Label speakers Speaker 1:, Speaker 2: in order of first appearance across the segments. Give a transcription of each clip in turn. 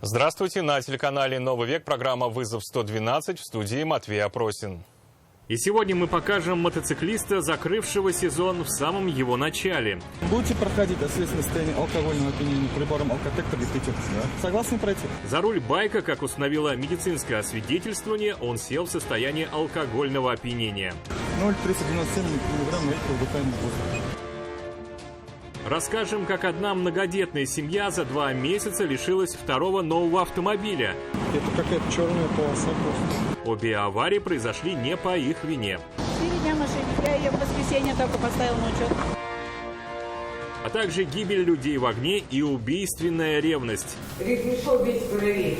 Speaker 1: Здравствуйте, на телеканале «Новый век» программа «Вызов 112», в студии Матвей Опросин. И сегодня мы покажем мотоциклиста, закрывшего сезон в самом его начале.
Speaker 2: Будете проходить освещенное состояние алкогольного опьянения прибором алкотестер детектив. Согласны пройти?
Speaker 1: За руль байка, как установило медицинское освидетельствование, он сел в состоянии алкогольного опьянения.
Speaker 2: 0,397 мг на литр вдыхаемого воздуха.
Speaker 1: Расскажем, как одна многодетная семья за 2 месяца лишилась второго нового автомобиля.
Speaker 2: Это какая-то черная полоса просто.
Speaker 1: Обе аварии произошли не по их вине.
Speaker 3: 4 дня в машине, я ее в воскресенье только поставил на учет.
Speaker 1: А также гибель людей в огне и убийственная ревность.
Speaker 4: Пришел весь в крови.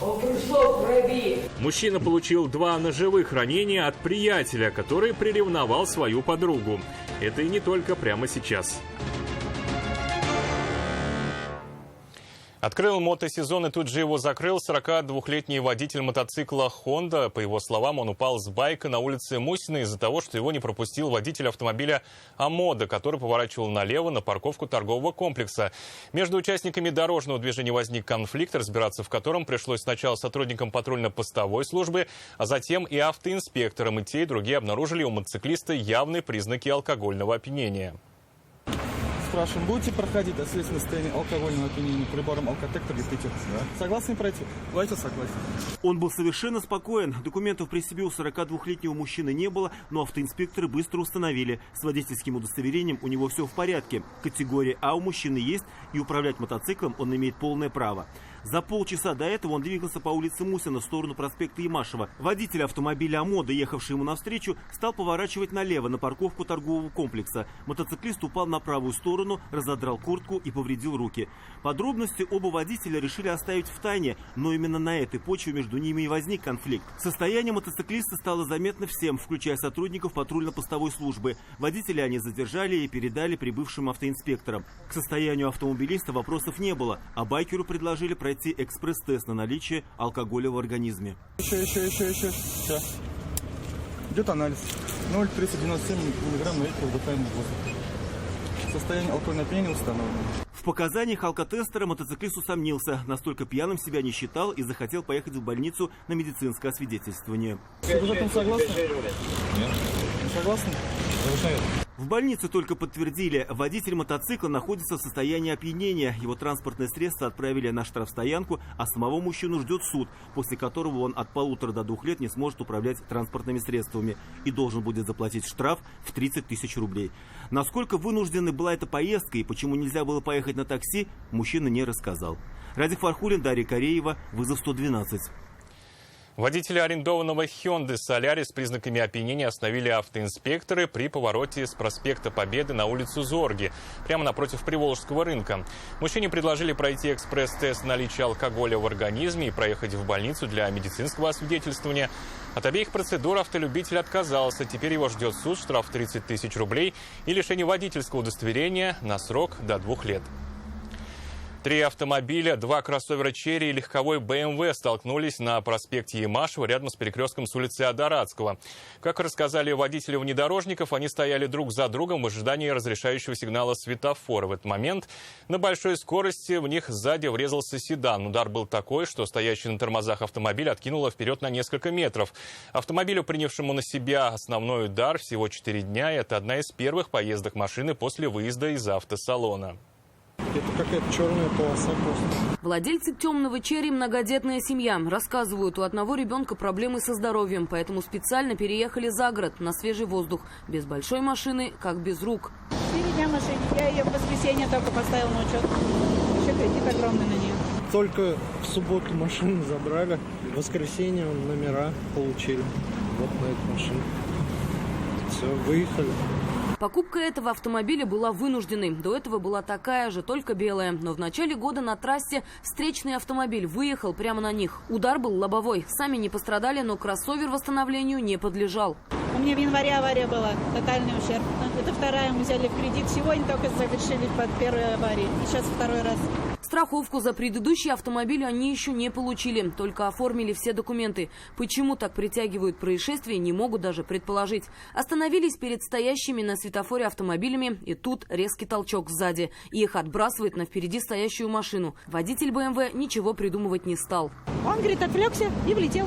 Speaker 4: Он пришел в крови.
Speaker 1: Мужчина получил 2 ножевых ранения от приятеля, который приревновал свою подругу. Это и не только прямо сейчас. Открыл мотосезон и тут же его закрыл 42-летний водитель мотоцикла Honda. По его словам, он упал с байка на улице Мусина из-за того, что его не пропустил водитель автомобиля Амода, который поворачивал налево на парковку торгового комплекса. Между участниками дорожного движения возник конфликт, разбираться в котором пришлось сначала сотрудникам патрульно-постовой службы, а затем и автоинспекторам. И те, и другие обнаружили у мотоциклиста явные признаки алкогольного опьянения.
Speaker 2: Спрашиваем, будете проходить освещенное состояние алкогольного опьянения прибором алкотестер детектив? Согласны пройти? Давайте согласен.
Speaker 5: Он был совершенно спокоен. Документов при себе у 42-летнего мужчины не было, но автоинспекторы быстро установили. С водительским удостоверением у него все в порядке. Категория А у мужчины есть, и управлять мотоциклом он имеет полное право. За полчаса до этого он двигался по улице Мусина в сторону проспекта Ямашева. Водитель автомобиля Амода, ехавший ему навстречу, стал поворачивать налево на парковку торгового комплекса. Мотоциклист упал на правую сторону, разодрал куртку и повредил руки. Подробности оба водителя решили оставить в тайне, но именно на этой почве между ними и возник конфликт. Состояние мотоциклиста стало заметно всем, включая сотрудников патрульно-постовой службы. Водителя они задержали и передали прибывшим автоинспекторам. К состоянию автомобилиста вопросов не было, а байкеру предложили пройти экспресс-тест на наличие алкоголя в организме.
Speaker 2: Еще. Все. Идет анализ. 0,397 мг на литр вдыхаемого воздуха. Состояние алкогольного опьянения установлено.
Speaker 5: В показаниях алкотестера мотоциклист усомнился, настолько пьяным себя не считал и захотел поехать в больницу на медицинское освидетельствование.
Speaker 2: Вы в этом согласны? Нет. Не согласны?
Speaker 5: В больнице только подтвердили, водитель мотоцикла находится в состоянии опьянения. Его транспортное средство отправили на штрафстоянку, а самого мужчину ждет суд, после которого он от 1,5 до 2 лет не сможет управлять транспортными средствами и должен будет заплатить штраф в 30 тысяч рублей. Насколько вынужденной была эта поездка и почему нельзя было поехать на такси, мужчина не рассказал. Радик Фархулин, Дарья Кореева, «Вызов 112».
Speaker 1: Водителя арендованного Hyundai Solaris с признаками опьянения остановили автоинспекторы при повороте с проспекта Победы на улицу Зорги, прямо напротив Приволжского рынка. Мужчине предложили пройти экспресс-тест наличия алкоголя в организме и проехать в больницу для медицинского освидетельствования. От обеих процедур автолюбитель отказался. Теперь его ждет суд, штраф 30 тысяч рублей и лишение водительского удостоверения на срок до 2 лет. 3 автомобиля, 2 кроссовера «Черри» и легковой БМВ столкнулись на проспекте Ямашева рядом с перекрестком с улицы Адарадского. Как рассказали водители внедорожников, они стояли друг за другом в ожидании разрешающего сигнала светофора. В этот момент на большой скорости в них сзади врезался седан. Удар был такой, что стоящий на тормозах автомобиль откинуло вперед на несколько метров. Автомобилю, принявшему на себя основной удар, всего 4 дня. И это одна из первых поездок машины после выезда из автосалона.
Speaker 2: Это какая-то черная полоса просто.
Speaker 6: Владельцы темного «Черри» многодетная семья. Рассказывают, у одного ребенка проблемы со здоровьем, поэтому специально переехали за город, на свежий воздух. Без большой машины, как без рук.
Speaker 3: 4 дня в машине, я ее в воскресенье только поставил на учет. Еще кредит огромный на нее.
Speaker 7: Только в субботу машину забрали, в воскресенье номера получили. Вот на эту машину. Все, выехали.
Speaker 6: Покупка этого автомобиля была вынужденной. До этого была такая же, только белая. Но в начале года на трассе встречный автомобиль выехал прямо на них. Удар был лобовой. Сами не пострадали, но кроссовер восстановлению не подлежал.
Speaker 3: У меня в январе авария была, тотальный ущерб. Это вторая, мы взяли в кредит. Сегодня только завершили под первой аварией. Сейчас второй раз.
Speaker 6: Страховку за предыдущий автомобиль они еще не получили, только оформили все документы. Почему так притягивают происшествия, не могут даже предположить. Остановились перед стоящими на светофоре автомобилями, и тут резкий толчок сзади. И их отбрасывает на впереди стоящую машину. Водитель БМВ ничего придумывать не стал.
Speaker 3: Он, говорит, отвлекся и влетел.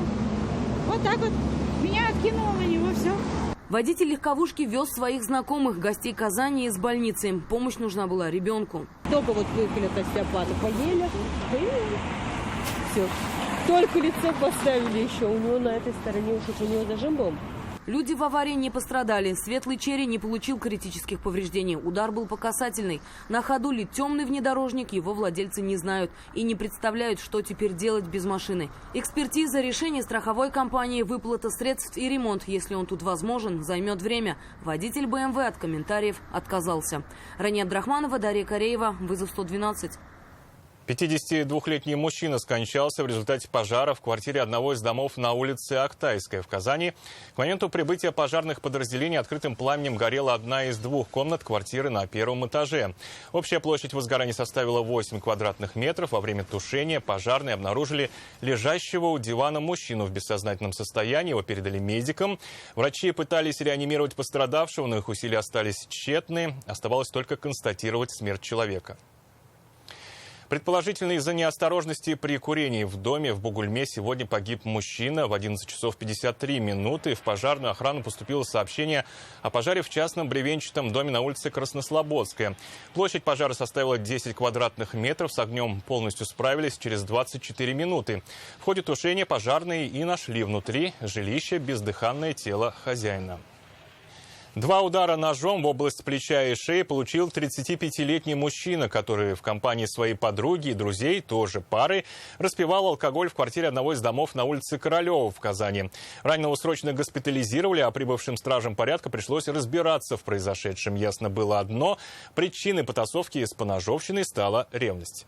Speaker 3: Вот так вот. Меня откинуло на него, все.
Speaker 6: Водитель легковушки вез своих знакомых, гостей Казани из больницы. Помощь нужна была ребенку.
Speaker 8: Только вот выехали от остеопата, поели, и все. Только лицо поставили еще. У него на этой стороне уж у него зажим был.
Speaker 6: Люди в аварии не пострадали. Светлый черри не получил критических повреждений. Удар был по касательной. На ходу ли темный внедорожник, его владельцы не знают и не представляют, что теперь делать без машины. Экспертиза, решение страховой компании, выплата средств и ремонт, если он тут возможен, займет время. Водитель БМВ от комментариев отказался. Рания Абдрахманова, Дарья Кореева, вызов 112.
Speaker 1: 52-летний мужчина скончался в результате пожара в квартире одного из домов на улице Актайская в Казани. К моменту прибытия пожарных подразделений открытым пламенем горела одна из двух комнат квартиры на первом этаже. Общая площадь возгорания составила 8 квадратных метров. Во время тушения пожарные обнаружили лежащего у дивана мужчину в бессознательном состоянии. Его передали медикам. Врачи пытались реанимировать пострадавшего, но их усилия остались тщетны. Оставалось только констатировать смерть человека. Предположительно, из-за неосторожности при курении в доме в Бугульме сегодня погиб мужчина. В 11 часов 53 минуты в пожарную охрану поступило сообщение о пожаре в частном бревенчатом доме на улице Краснослободская. Площадь пожара составила 10 квадратных метров. С огнем полностью справились через 24 минуты. В ходе тушения пожарные и нашли внутри жилища бездыханное тело хозяина. 2 удара ножом в область плеча и шеи получил 35-летний мужчина, который в компании своей подруги и друзей, тоже пары, распивал алкоголь в квартире одного из домов на улице Королева в Казани. Раненого срочно госпитализировали, а прибывшим стражам порядка пришлось разбираться в произошедшем. Ясно было одно – причиной потасовки с поножовщиной стала ревность.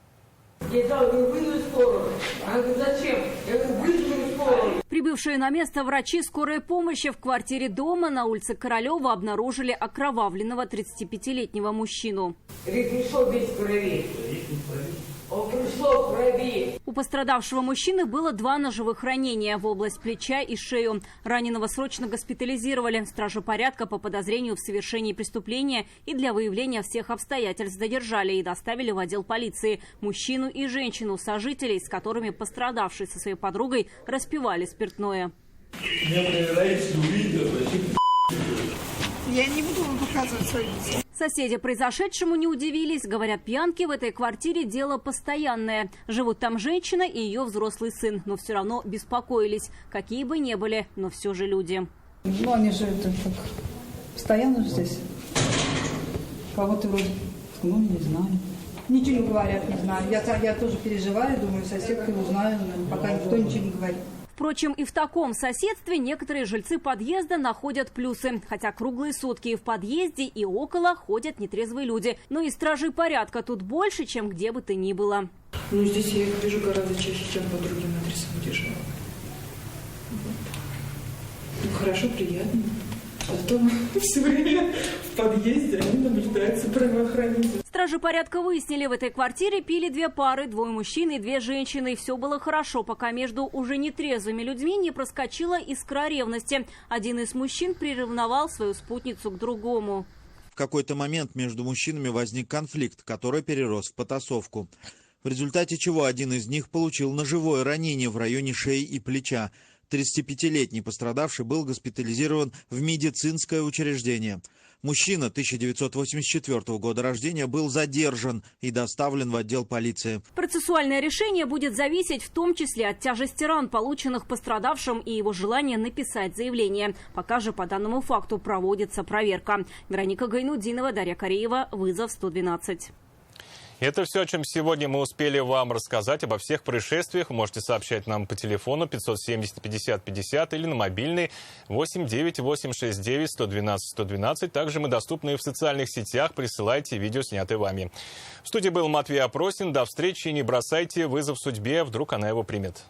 Speaker 4: Я говорю, вызвали скорую. Она говорит, зачем? Я говорю, вызвали скорую.
Speaker 9: Прибывшие на место врачи скорой помощи в квартире дома на улице Королева обнаружили окровавленного 35-летнего мужчину.
Speaker 4: Пришел весь в крови. Он пришел в крови.
Speaker 9: У пострадавшего мужчины было 2 ножевых ранения в область плеча и шею. Раненого срочно госпитализировали. Стражи порядка по подозрению в совершении преступления и для выявления всех обстоятельств задержали и доставили в отдел полиции мужчину и женщину, сожителей, с которыми пострадавший со своей подругой распивали спиртное.
Speaker 3: Я не буду вам показывать свои лица.
Speaker 9: Соседи произошедшему не удивились. Говорят, пьянки в этой квартире дело постоянное. Живут там женщина и ее взрослый сын. Но все равно беспокоились. Какие бы ни были, но все же люди.
Speaker 3: Ну, они же это так постоянно здесь. Кого-то вроде, ну, не знаю. Ничего не говорят, не знаю. Я тоже переживаю, думаю, соседку узнаю, пока никто ничего не говорит.
Speaker 9: Впрочем, и в таком соседстве некоторые жильцы подъезда находят плюсы. Хотя круглые сутки и в подъезде, и около ходят нетрезвые люди. Но и стражей порядка тут больше, чем где бы то ни было.
Speaker 10: Ну, здесь я их вижу гораздо чаще, чем по другим адресам, где живу. Ну, хорошо, приятно. А то все время в подъезде они наблюдаются правоохранители.
Speaker 9: Стражи порядка выяснили, в этой квартире пили 2 пары, 2 мужчин и 2 женщины. И все было хорошо, пока между уже нетрезвыми людьми не проскочила искра ревности. Один из мужчин приревновал свою спутницу к другому.
Speaker 11: В какой-то момент между мужчинами возник конфликт, который перерос в потасовку. В результате чего один из них получил ножевое ранение в районе шеи и плеча. 35-летний пострадавший был госпитализирован в медицинское учреждение. Мужчина 1984 года рождения был задержан и доставлен в отдел полиции.
Speaker 9: Процессуальное решение будет зависеть в том числе от тяжести ран, полученных пострадавшим, и его желания написать заявление. Пока же по данному факту проводится проверка. Вероника Гайнудинова, Дарья Кореева, вызов 112.
Speaker 1: Это все, о чем сегодня мы успели вам рассказать. Обо всех происшествиях вы можете сообщать нам по телефону 570 50 50 или на мобильный 89869 112 112. Также мы доступны и в социальных сетях. Присылайте видео, снятые вами. В студии был Матвей Опросин. До встречи. Не бросайте вызов судьбе. Вдруг она его примет.